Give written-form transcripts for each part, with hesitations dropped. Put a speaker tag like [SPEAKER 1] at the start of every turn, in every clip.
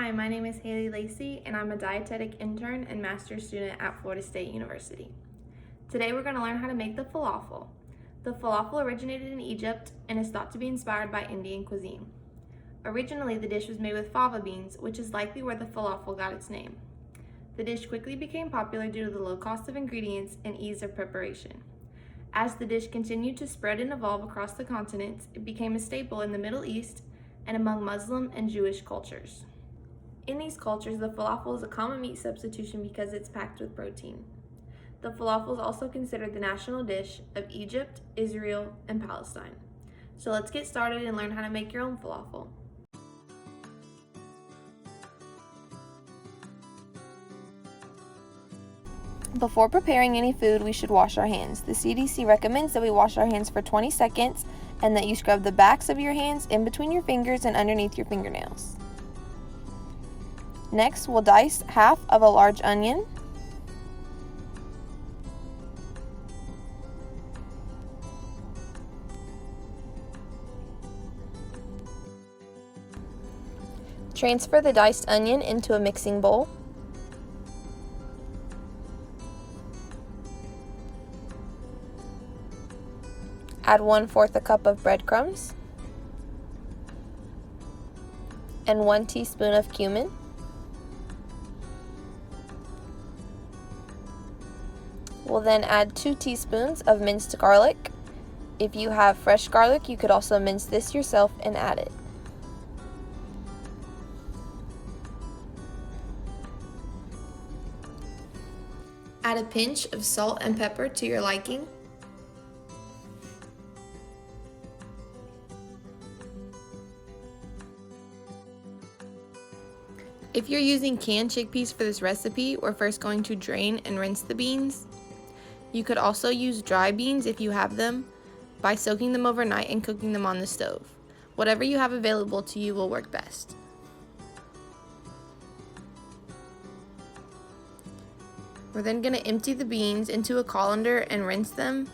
[SPEAKER 1] Hi, my name is Haley Lacey, and I'm a dietetic intern and master's student at Florida State University. Today we're going to learn how to make the falafel. The falafel originated in Egypt and is thought to be inspired by Indian cuisine. Originally, the dish was made with fava beans, which is likely where the falafel got its name. The dish quickly became popular due to the low cost of ingredients and ease of preparation. As the dish continued to spread and evolve across the continents, it became a staple in the Middle East and among Muslim and Jewish cultures. In these cultures, the falafel is a common meat substitution because it's packed with protein. The falafel is also considered the national dish of Egypt, Israel, and Palestine. So let's get started and learn how to make your own falafel.
[SPEAKER 2] Before preparing any food, we should wash our hands. The CDC recommends that we wash our hands for 20 seconds and that you scrub the backs of your hands in between your fingers and underneath your fingernails. Next, we'll dice half of a large onion. Transfer the diced onion into a mixing bowl. Add 1/4 a cup of breadcrumbs and 1 teaspoon of cumin. We'll then add 2 teaspoons of minced garlic. If you have fresh garlic, you could also mince this yourself and add it. Add a pinch of salt and pepper to your liking. If you're using canned chickpeas for this recipe, we're first going to drain and rinse the beans. You could also use dry beans if you have them by soaking them overnight and cooking them on the stove. Whatever you have available to you will work best. We're then going to empty the beans into a colander and rinse them.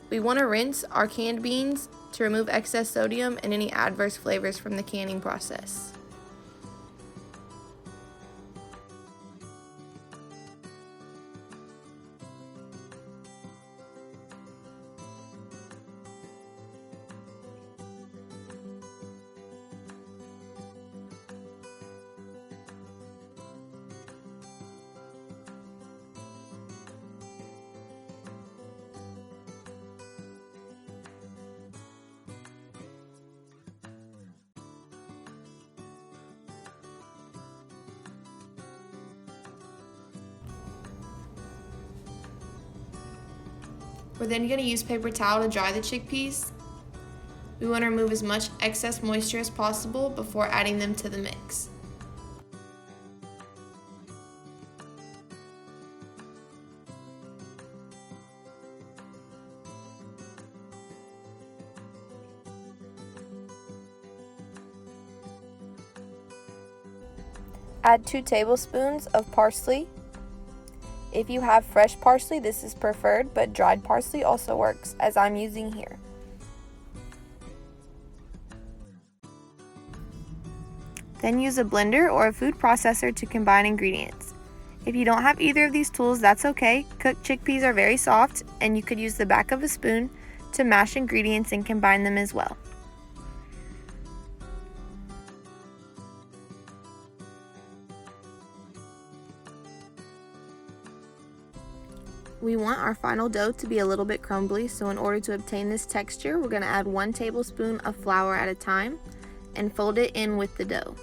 [SPEAKER 2] We want to rinse our canned beans to remove excess sodium and any adverse flavors from the canning process. We're then going to use paper towel to dry the chickpeas. We want to remove as much excess moisture as possible before adding them to the mix. Add 2 tablespoons of parsley. If you have fresh parsley, this is preferred, but dried parsley also works, as I'm using here. Then use a blender or a food processor to combine ingredients. If you don't have either of these tools, that's okay. Cooked chickpeas are very soft, and you could use the back of a spoon to mash ingredients and combine them as well. We want our final dough to be a little bit crumbly, so in order to obtain this texture, we're going to add 1 tablespoon of flour at a time and fold it in with the dough.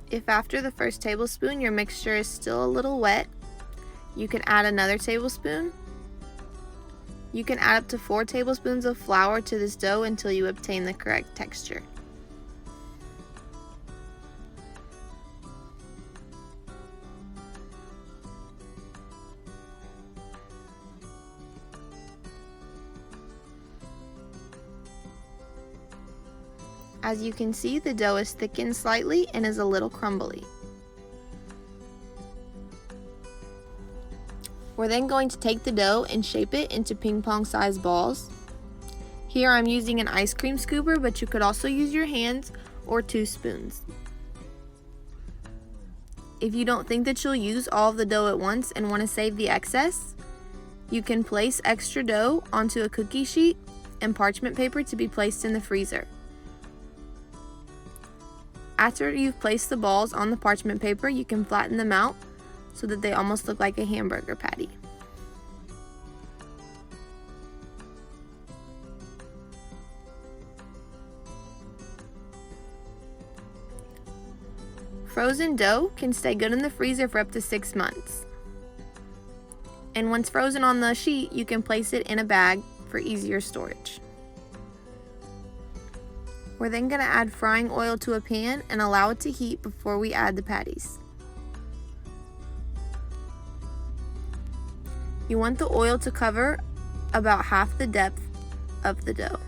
[SPEAKER 2] If after the first tablespoon your mixture is still a little wet, you can add another tablespoon. You can add up to 4 tablespoons of flour to this dough until you obtain the correct texture. As you can see, the dough is thickened slightly and is a little crumbly. We're then going to take the dough and shape it into ping pong sized balls. Here I'm using an ice cream scooper, but you could also use your hands or 2 spoons. If you don't think that you'll use all of the dough at once and want to save the excess, you can place extra dough onto a cookie sheet and parchment paper to be placed in the freezer. After you've placed the balls on the parchment paper, you can flatten them out so that they almost look like a hamburger patty. Frozen dough can stay good in the freezer for up to 6 months. And once frozen on the sheet, you can place it in a bag for easier storage. We're then going to add frying oil to a pan and allow it to heat before we add the patties. You want the oil to cover about half the depth of the dough.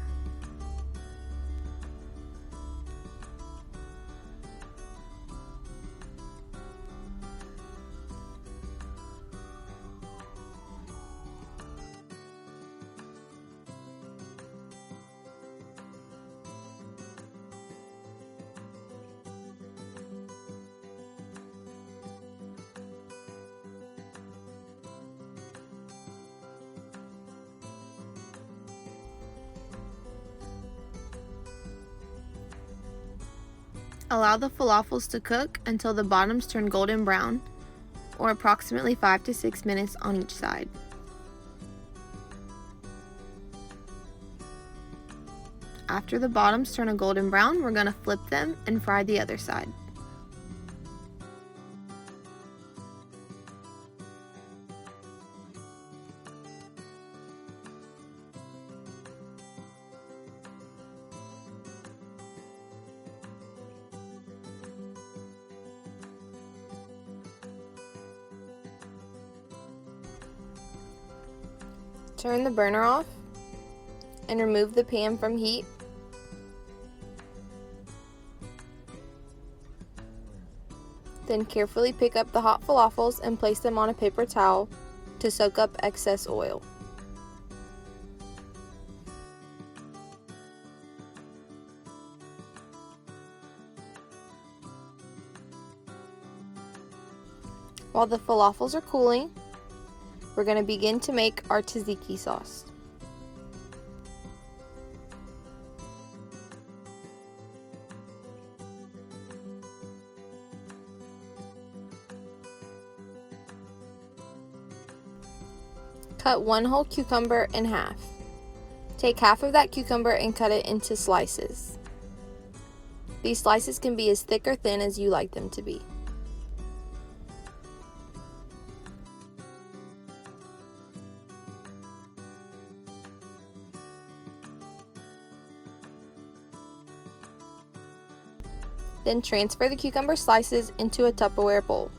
[SPEAKER 2] Allow the falafels to cook until the bottoms turn golden brown, or approximately 5 to 6 minutes on each side. After the bottoms turn a golden brown, we're going to flip them and fry the other side. Turn the burner off and remove the pan from heat. Then carefully pick up the hot falafels and place them on a paper towel to soak up excess oil. While the falafels are cooling, we're going to begin to make our tzatziki sauce. Cut 1 whole cucumber in half. Take half of that cucumber and cut it into slices. These slices can be as thick or thin as you like them to be. Then transfer the cucumber slices into a Tupperware bowl.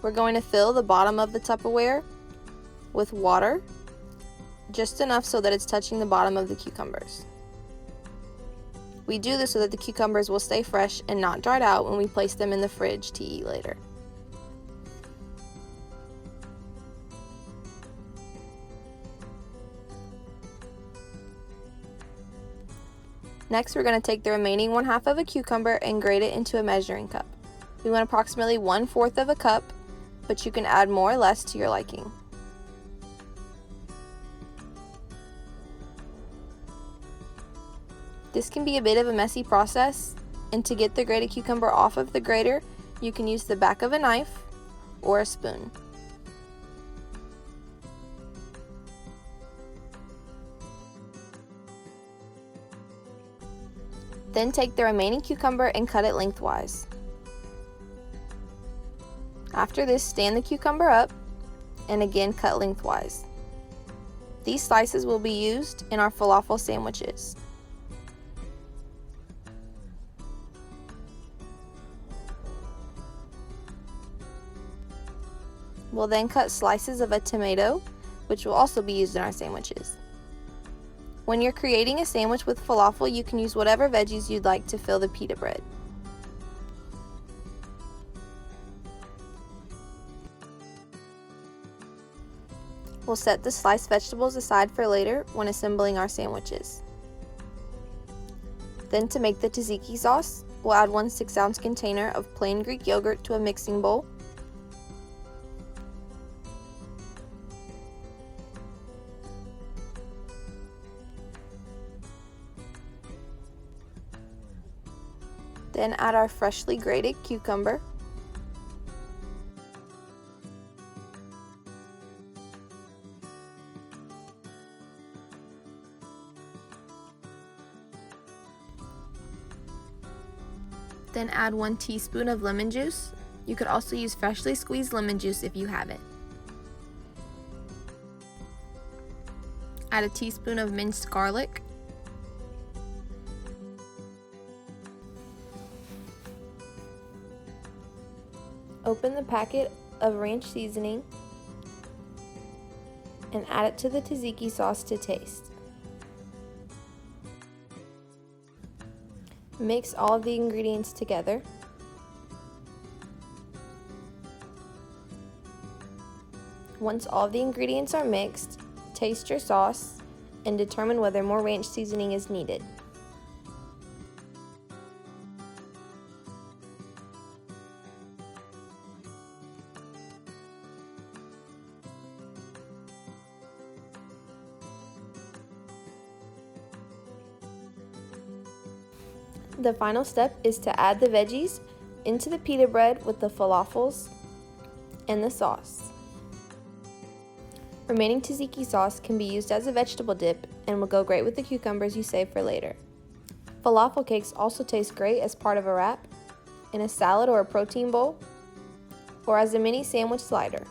[SPEAKER 2] We're going to fill the bottom of the Tupperware with water, just enough so that it's touching the bottom of the cucumbers. We do this so that the cucumbers will stay fresh and not dried out when we place them in the fridge to eat later. Next, we're going to take the remaining 1/2 of a cucumber and grate it into a measuring cup. We want approximately 1/4 of a cup, but you can add more or less to your liking. This can be a bit of a messy process, and to get the grated cucumber off of the grater, you can use the back of a knife or a spoon. Then take the remaining cucumber and cut it lengthwise. After this, stand the cucumber up and again cut lengthwise. These slices will be used in our falafel sandwiches. We'll then cut slices of a tomato, which will also be used in our sandwiches. When you're creating a sandwich with falafel, you can use whatever veggies you'd like to fill the pita bread. We'll set the sliced vegetables aside for later when assembling our sandwiches. Then to make the tzatziki sauce, we'll add 1 6-ounce container of plain Greek yogurt to a mixing bowl. Then add our freshly grated cucumber. Then add 1 teaspoon of lemon juice. You could also use freshly squeezed lemon juice if you have it. Add a teaspoon of minced garlic. Open the packet of ranch seasoning and add it to the tzatziki sauce to taste. Mix all of the ingredients together. Once all of the ingredients are mixed, taste your sauce and determine whether more ranch seasoning is needed. The final step is to add the veggies into the pita bread with the falafels and the sauce. Remaining tzatziki sauce can be used as a vegetable dip and will go great with the cucumbers you save for later. Falafel cakes also taste great as part of a wrap, in a salad or a protein bowl, or as a mini sandwich slider.